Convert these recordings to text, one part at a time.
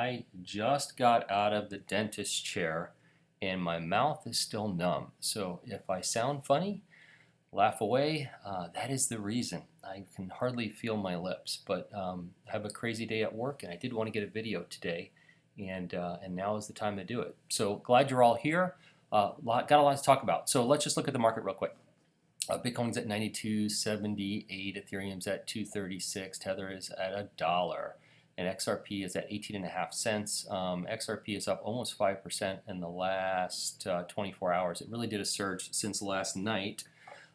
I just got out of the dentist chair and my mouth is still numb. So if I sound funny, laugh away. That is the reason. I can hardly feel my lips, but I have a crazy day at work and I did want to get a video today, and now is the time to do it. So glad you're all here. Got a lot to talk about. So let's just look at the market real quick. Bitcoin's at 92.78, Ethereum's at 236, Tether is at $1, and XRP is at 18.5 cents. XRP is up almost 5% in the last 24 hours. It really did a surge since last night.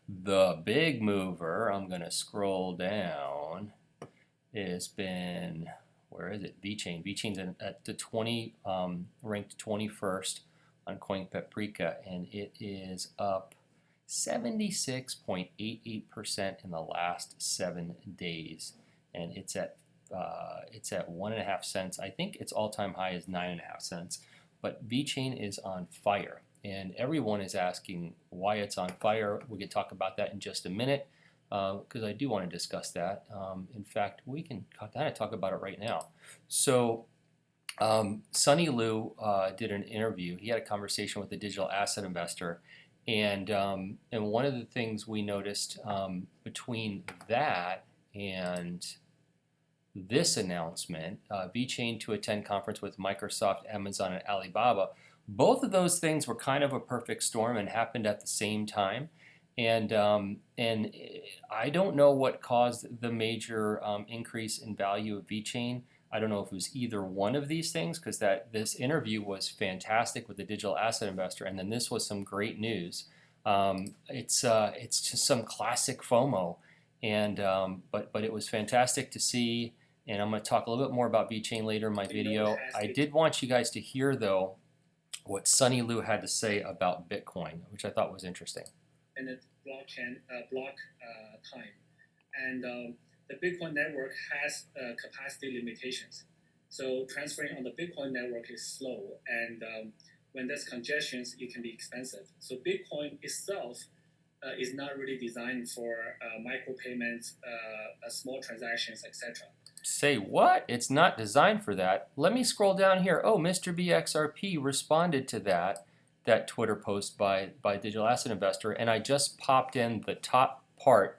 The big mover, I'm going to scroll down, has been, where is it? Vechain. Vechain's at the ranked 21st on Coinbase, and it is up 76.88% in the last 7 days, and it's at 1.5 cents. I think its all-time high is 9.5 cents. But Vechain is on fire, and everyone is asking why it's on fire. We can talk about that in just a minute, because I do want to discuss that. In fact, we can kind of talk about it right now. So Sunny Liu did an interview. He had a conversation with a digital asset investor, and one of the things we noticed between that and this announcement, Vechain to attend conference with Microsoft, Amazon, and Alibaba, both of those things were kind of a perfect storm and happened at the same time. And I don't know what caused the major increase in value of Vechain. I don't know if it was either one of these things, because this interview was fantastic with the digital asset investor, and then this was some great news. It's just some classic FOMO, and but it was fantastic to see. And I'm going to talk a little bit more about Vechain later in my video. I did want you guys to hear though what Sunny Liu had to say about Bitcoin, which I thought was interesting. And the block time, and the Bitcoin network has capacity limitations. So transferring on the Bitcoin network is slow, and when there's congestions, it can be expensive. So Bitcoin itself is not really designed for micropayments, small transactions, etc. Say what? It's not designed for that. Let me scroll down here. Oh, Mr. BXRP responded to that Twitter post by Digital Asset Investor, and I just popped in the top part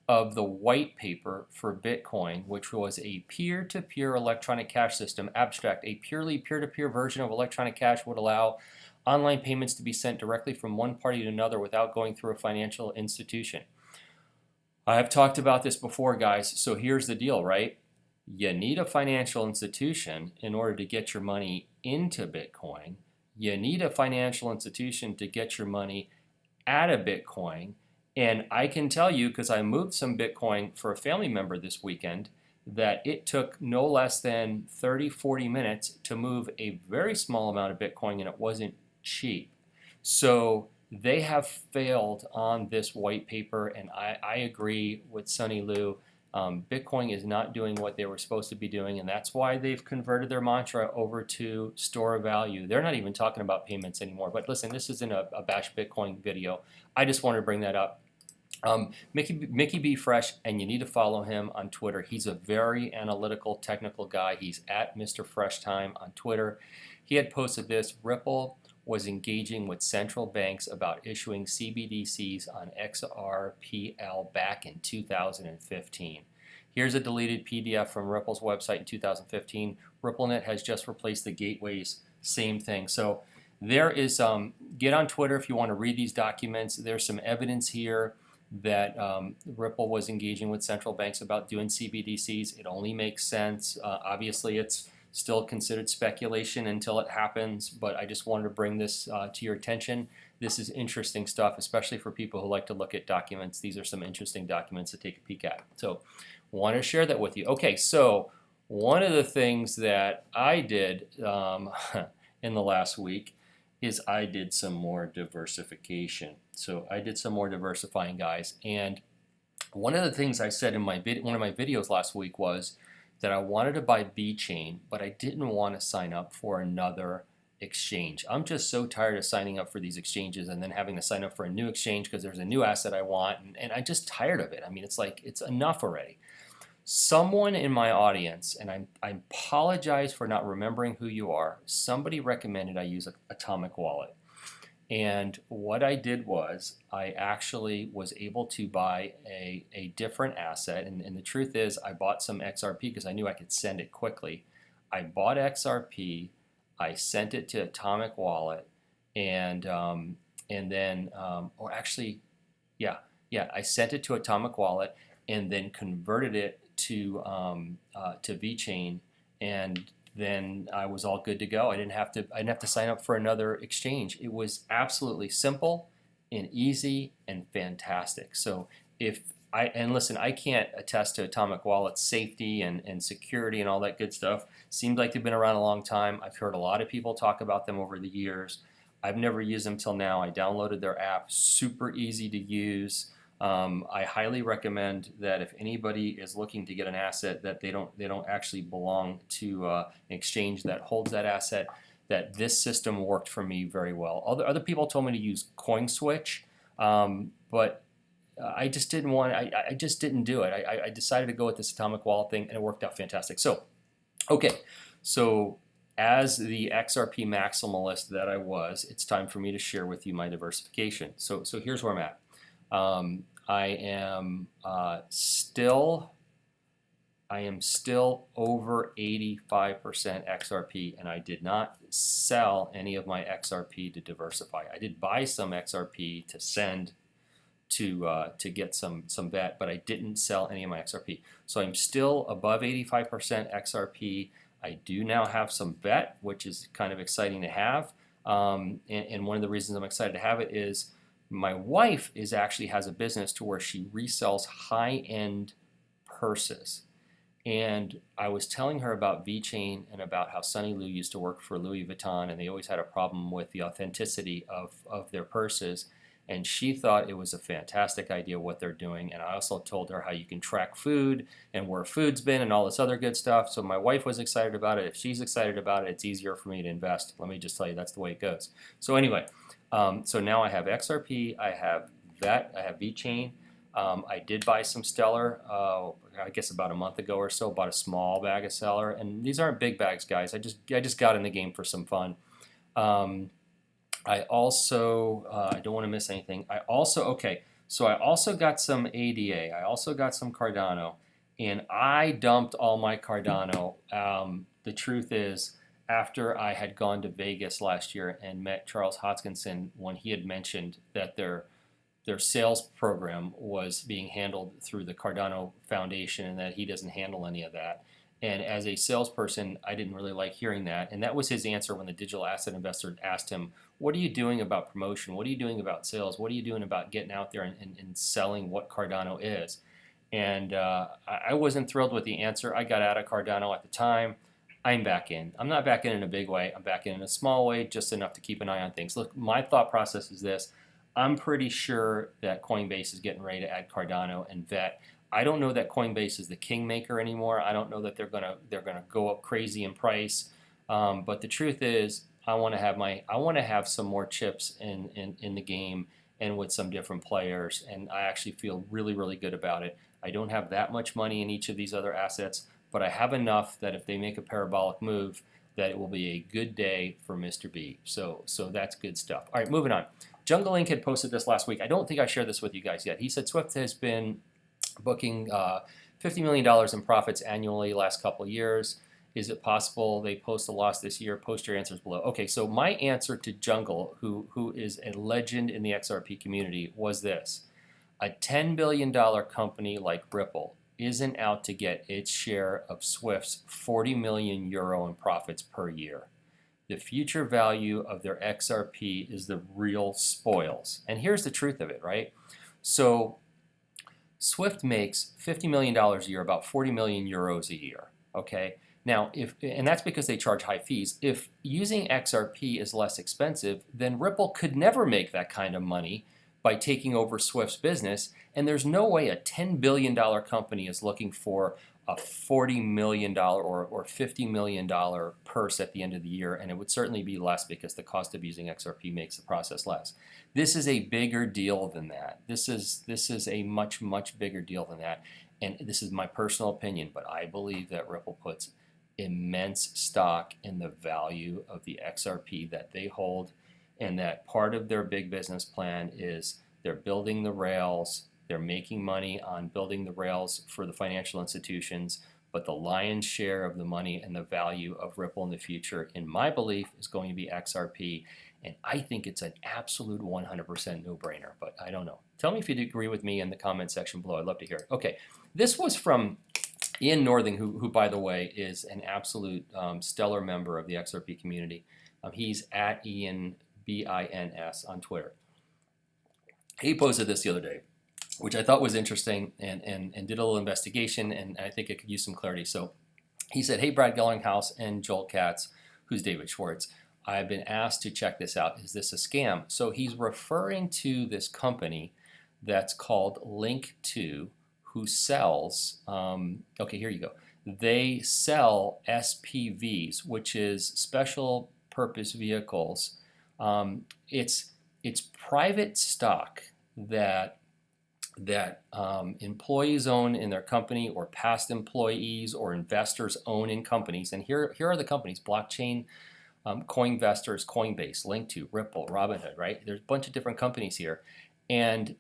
of the white paper for Bitcoin, which was a peer-to-peer electronic cash system. Abstract: a purely peer-to-peer version of electronic cash would allow online payments to be sent directly from one party to another without going through a financial institution. I have talked about this before, guys, so here's the deal, right? You need a financial institution in order to get your money into Bitcoin. You need a financial institution to get your money out of Bitcoin. And I can tell you, because I moved some Bitcoin for a family member this weekend, that it took no less than 30-40 minutes to move a very small amount of Bitcoin, and it wasn't cheap. So they have failed on this white paper, and I agree with Sunny Liu. Bitcoin is not doing what they were supposed to be doing, and that's why they've converted their mantra over to store of value. They're not even talking about payments anymore. But listen, this isn't a bash Bitcoin video. I just wanted to bring that up. Mickey B. Fresh, and you need to follow him on Twitter. He's a very analytical, technical guy. He's at Mr. Fresh Time on Twitter. He had posted this: Ripple was engaging with central banks about issuing CBDCs on XRPL back in 2015. Here's a deleted PDF from Ripple's website in 2015. RippleNet has just replaced the gateways. Same thing. So there is, get on Twitter if you want to read these documents. There's some evidence here that Ripple was engaging with central banks about doing CBDCs. It only makes sense. Obviously, it's still considered speculation until it happens, but I just wanted to bring this to your attention. This is interesting stuff, especially for people who like to look at documents. These are some interesting documents to take a peek at. So want to share that with you. Okay, so one of the things that I did in the last week is I did some more diversification. So I did some more diversifying, guys. And one of the things I said in one of my videos last week was that I wanted to buy Vechain, but I didn't want to sign up for another exchange. I'm just so tired of signing up for these exchanges and then having to sign up for a new exchange because there's a new asset I want, and I'm just tired of it. I mean, it's like, it's enough already. Someone in my audience, and I apologize for not remembering who you are, somebody recommended I use Atomic Wallet. And what I did was I actually was able to buy a different asset. And the truth is I bought some XRP because I knew I could send it quickly. I bought XRP, I sent it to Atomic Wallet, and then, or actually, yeah, I sent it to Atomic Wallet and then converted it to Vechain, and then I was all good to go. I didn't have to sign up for another exchange. It was absolutely simple and easy and fantastic. So listen, I can't attest to Atomic Wallet's safety and security and all that good stuff. Seems like they've been around a long time. I've heard a lot of people talk about them over the years. I've never used them till now. I downloaded their app, super easy to use. I highly recommend that if anybody is looking to get an asset that they don't actually belong to an exchange that holds that asset, that this system worked for me very well. Other people told me to use CoinSwitch, but I just didn't want. I just didn't do it. I decided to go with this Atomic Wallet thing, and it worked out fantastic. So, okay, so as the XRP maximalist that I was, it's time for me to share with you my diversification. So here's where I'm at. I am still over 85% XRP, and I did not sell any of my XRP to diversify. I did buy some XRP to send to get some VET, but I didn't sell any of my XRP. So I'm still above 85% XRP. I do now have some VET, which is kind of exciting to have. And one of the reasons I'm excited to have it is my wife actually has a business to where she resells high-end purses. And I was telling her about Vechain and about how Sunny Lou used to work for Louis Vuitton, and they always had a problem with the authenticity of their purses. And she thought it was a fantastic idea what they're doing. And I also told her how you can track food and where food's been and all this other good stuff. So my wife was excited about it. If she's excited about it, it's easier for me to invest. Let me just tell you, that's the way it goes. So anyway, so now I have XRP, I have VET, I have Vechain. I did buy some Stellar, I guess about a month ago or so. Bought a small bag of Stellar, and these aren't big bags, guys. I just got in the game for some fun. I also I don't want to miss anything. I also got some ADA. I also got some Cardano, and I dumped all my Cardano. The truth is, after I had gone to Vegas last year and met Charles Hoskinson when he had mentioned that their sales program was being handled through the Cardano Foundation and that he doesn't handle any of that. And as a salesperson, I didn't really like hearing that. And that was his answer when the digital asset investor asked him, what are you doing about promotion? What are you doing about sales? What are you doing about getting out there and selling what Cardano is? And I wasn't thrilled with the answer. I got out of Cardano at the time. I'm back in. I'm not back in a big way. I'm back in a small way, just enough to keep an eye on things. Look, my thought process is this. I'm pretty sure that Coinbase is getting ready to add Cardano and VET. I don't know that Coinbase is the kingmaker anymore. I don't know that they're gonna go up crazy in price. But the truth is, I want to have some more chips in the game and with some different players. And I actually feel really, really good about it. I don't have that much money in each of these other assets, but I have enough that if they make a parabolic move, that it will be a good day for Mr. B. So that's good stuff. All right, moving on. Jungle Inc. had posted this last week. I don't think I shared this with you guys yet. He said Swift has been booking $50 million in profits annually last couple of years. Is it possible they post a loss this year? Post your answers below. Okay, so my answer to Jungle, who is a legend in the XRP community, was this. A $10 billion company like Ripple isn't out to get its share of Swift's 40 million euro in profits per year. The future value of their XRP is the real spoils. And here's the truth of it, right? So Swift makes $50 million a year, about 40 million euros a year, okay? Now, and that's because they charge high fees. If using XRP is less expensive, then Ripple could never make that kind of money by taking over Swift's business, and there's no way a $10 billion company is looking for a $40 million or $50 million purse at the end of the year, and it would certainly be less because the cost of using XRP makes the process less. This is a bigger deal than that. This is a much, much bigger deal than that. and this is my personal opinion, but I believe that Ripple puts immense stock in the value of the XRP that they hold, and that part of their big business plan is they're building the rails, they're making money on building the rails for the financial institutions, but the lion's share of the money and the value of Ripple in the future, in my belief, is going to be XRP. And I think it's an absolute 100% no-brainer, but I don't know. Tell me if you agree with me in the comment section below. I'd love to hear it. Okay, this was from Ian Northing, who by the way, is an absolute stellar member of the XRP community. He's at Ian, B-I-N-S, on Twitter. He posted this the other day, which I thought was interesting, and did a little investigation, and I think it could use some clarity. So he said, hey, Brad Gellinghouse and Joel Katz, who's David Schwartz, I've been asked to check this out. Is this a scam? So he's referring to this company that's called Link2, who sells, okay, here you go. They sell SPVs, which is special purpose vehicles. It's private stock that employees own in their company, or past employees or investors own in companies. And here are the companies: Blockchain, Coinvestors, Coinbase, Link2, Ripple, Robinhood, right? There's a bunch of different companies here, and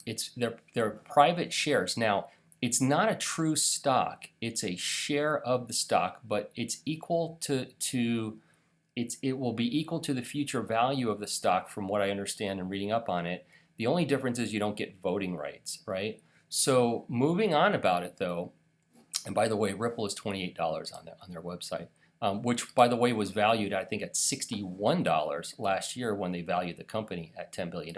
they're private shares. Now, it's not a true stock; it's a share of the stock, but it's equal it will be equal to the future value of the stock, from what I understand and reading up on it. The only difference is you don't get voting rights, right? So moving on about it, though, and by the way, Ripple is $28 on their website, which, by the way, was valued, I think, at $61 last year when they valued the company at $10 billion.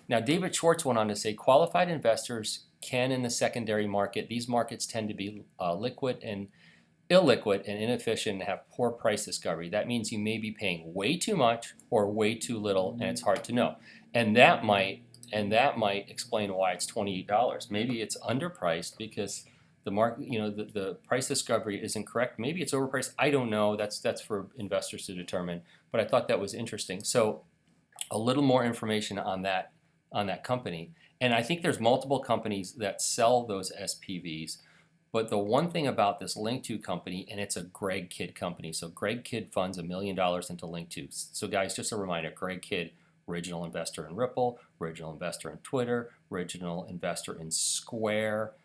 Now, David Schwartz went on to say, qualified investors can in the secondary market. These markets tend to be illiquid and inefficient and have poor price discovery. That means you may be paying way too much or way too little, and it's hard to know. And that might explain why it's $28. Maybe it's underpriced because the market, the price discovery isn't correct. Maybe it's overpriced. I don't know. That's for investors to determine. But I thought that was interesting. So a little more information on that company. And I think there's multiple companies that sell those SPVs. But the one thing about this Link2 company, and it's a Greg Kidd company. So Greg Kidd funds $1 million into Link2. So guys, just a reminder, Greg Kidd, original investor in Ripple, original investor in Twitter, original investor in Square,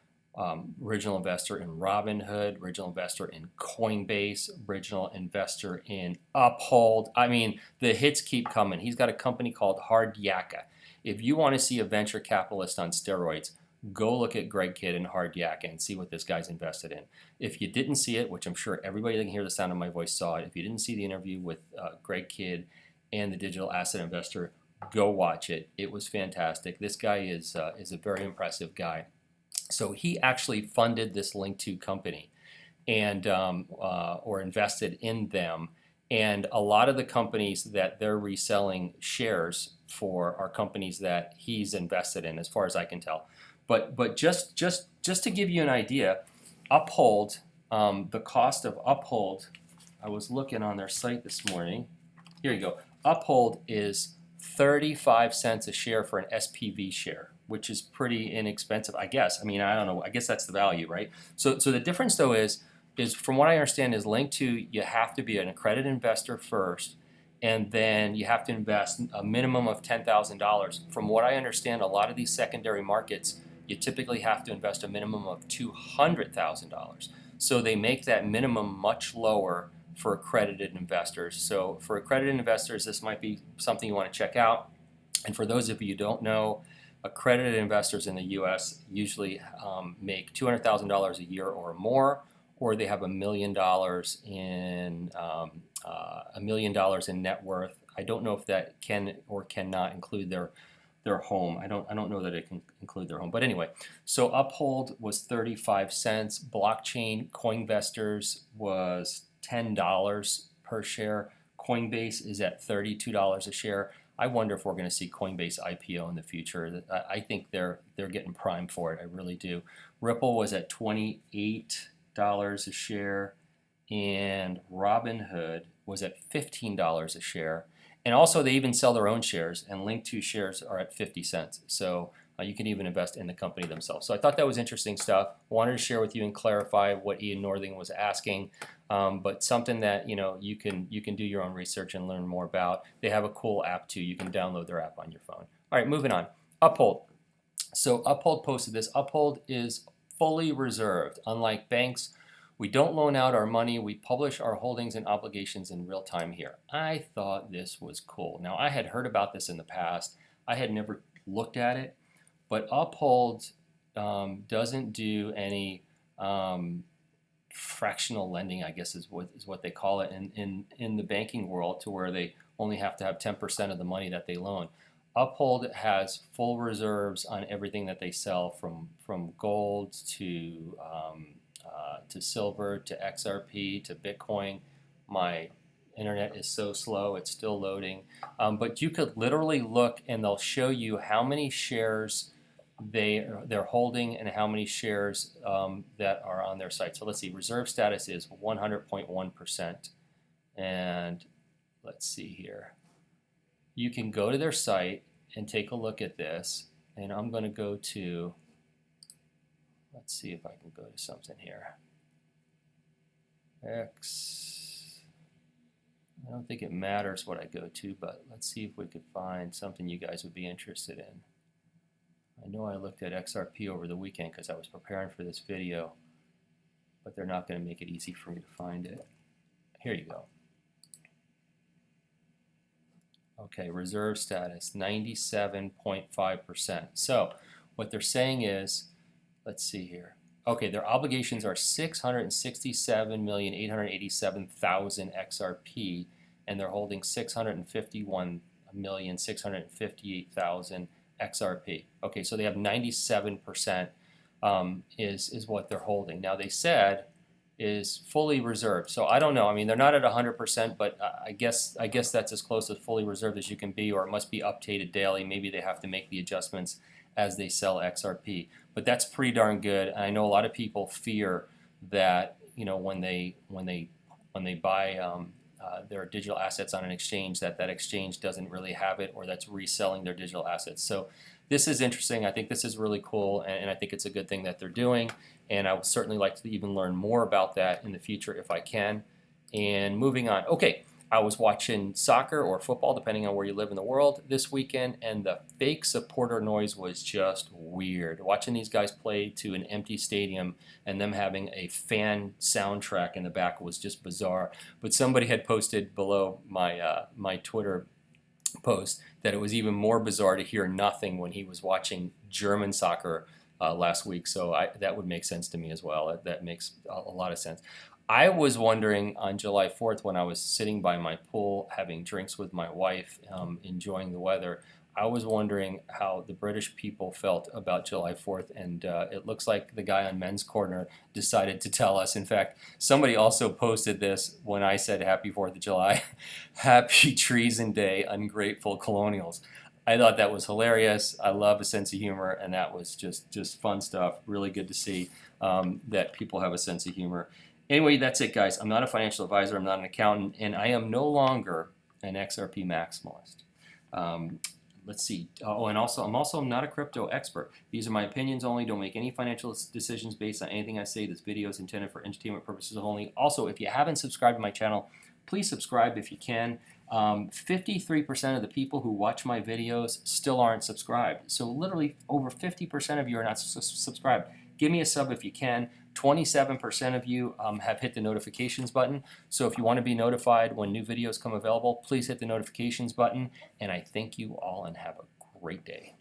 original investor in Robinhood, original investor in Coinbase, original investor in Uphold. I mean, the hits keep coming. He's got a company called Hard Yakka. If you want to see a venture capitalist on steroids, go look at Greg Kidd and Hard Yakka and see what this guy's invested in. If you didn't see it, which I'm sure everybody that can hear the sound of my voice saw it, if you didn't see the interview with Greg Kidd and the digital asset investor, go watch it. It was fantastic. This guy is a very impressive guy. So he actually funded this Link2 company, and or invested in them. And a lot of the companies that they're reselling shares for are companies that he's invested in, as far as I can tell. But just to give you an idea, Uphold, the cost of Uphold, I was looking on their site this morning. Here you go. Uphold is 35 cents a share for an SPV share, which is pretty inexpensive, I guess. I mean, I don't know. I guess that's the value, right? So the difference, though, is from what I understand, is Link2, you have to be an accredited investor first, and then you have to invest a minimum of $10,000. From what I understand, a lot of these secondary markets, you typically have to invest a minimum of $200,000. So they make that minimum much lower for accredited investors. So for accredited investors, this might be something you want to check out. And for those of you who don't know, accredited investors in the U.S. usually make $200,000 a year or more, or they have $1 million in net worth. I don't know if that can or cannot include their home. I don't know that it can include their home. But anyway, so Uphold was 35 cents. Blockchain Coinvestors was $10 per share. Coinbase is at $32 a share. I wonder if we're going to see Coinbase IPO in the future. I think they're getting primed for it. I really do. Ripple was at $28 a share, and Robinhood was at $15 a share. And also, they even sell their own shares, and Link2 shares are at 50 cents. So You can even invest in the company themselves. So I thought that was interesting stuff. Wanted to share with you and clarify what Ian Northing was asking, but something that you can do your own research and learn more about. They have a cool app too. You can download their app on your phone. All right, moving on. Uphold. So Uphold posted this. Uphold is fully reserved. Unlike banks, we don't loan out our money. We publish our holdings and obligations in real time here. I thought this was cool. Now, I had heard about this in the past. I had never looked at it. But Uphold doesn't do any fractional lending, I guess is what they call it in the banking world, to where they only have to have 10% of the money that they loan. Uphold has full reserves on everything that they sell, from gold to silver to XRP to Bitcoin. My internet is so slow, it's still loading. But you could literally look and they'll show you how many shares they're holding and how many shares that are on their site. So let's see, reserve status is 100.1%. And let's see here. You can go to their site and take a look at this. And I'm going to go to, let's see if I can go to something here. I don't think it matters what I go to, but let's see if we could find something you guys would be interested in. I know I looked at XRP over the weekend because I was preparing for this video, but they're not going to make it easy for me to find it. Here you go. Okay, reserve status, 97.5%. So what they're saying is, let's see here. Okay, their obligations are 667,887,000 XRP, and they're holding 651,658,000 XRP. Okay, so they have 97% is what they're holding. Now they said is fully reserved. So I don't know. I mean, they're not at 100%, but I guess that's as close as fully reserved as you can be, or it must be updated daily. Maybe they have to make the adjustments as they sell XRP. But that's pretty darn good. I know a lot of people fear that when they buy their digital assets on an exchange, that exchange doesn't really have it, or that's reselling their digital assets. So this is interesting. I think this is really cool, and I think it's a good thing that they're doing. And I would certainly like to even learn more about that in the future if I can. And moving on. Okay, I was watching soccer or football, depending on where you live in the world, this weekend, and the fake supporter noise was just weird. Watching these guys play to an empty stadium and them having a fan soundtrack in the back was just bizarre. But somebody had posted below my my Twitter post that it was even more bizarre to hear nothing when he was watching German soccer last week. So that would make sense to me as well. That makes a lot of sense. I was wondering on July 4th when I was sitting by my pool having drinks with my wife, enjoying the weather, I was wondering how the British people felt about July 4th, and it looks like the guy on Men's Corner decided to tell us. In fact, somebody also posted this when I said Happy 4th of July, Happy Treason Day, ungrateful colonials. I thought that was hilarious. I love a sense of humor, and that was just fun stuff. Really good to see that people have a sense of humor. Anyway, that's it, guys. I'm not a financial advisor. I'm not an accountant, and I am no longer an XRP maximalist. Let's see. Oh, and also, I'm not a crypto expert. These are my opinions only. Don't make any financial decisions based on anything I say. This video is intended for entertainment purposes only. Also, if you haven't subscribed to my channel, please subscribe if you can. 53% of the people who watch my videos still aren't subscribed. So literally over 50% of you are not subscribed. Give me a sub if you can. 27% of you have hit the notifications button. So if you want to be notified when new videos come available, please hit the notifications button. And I thank you all and have a great day.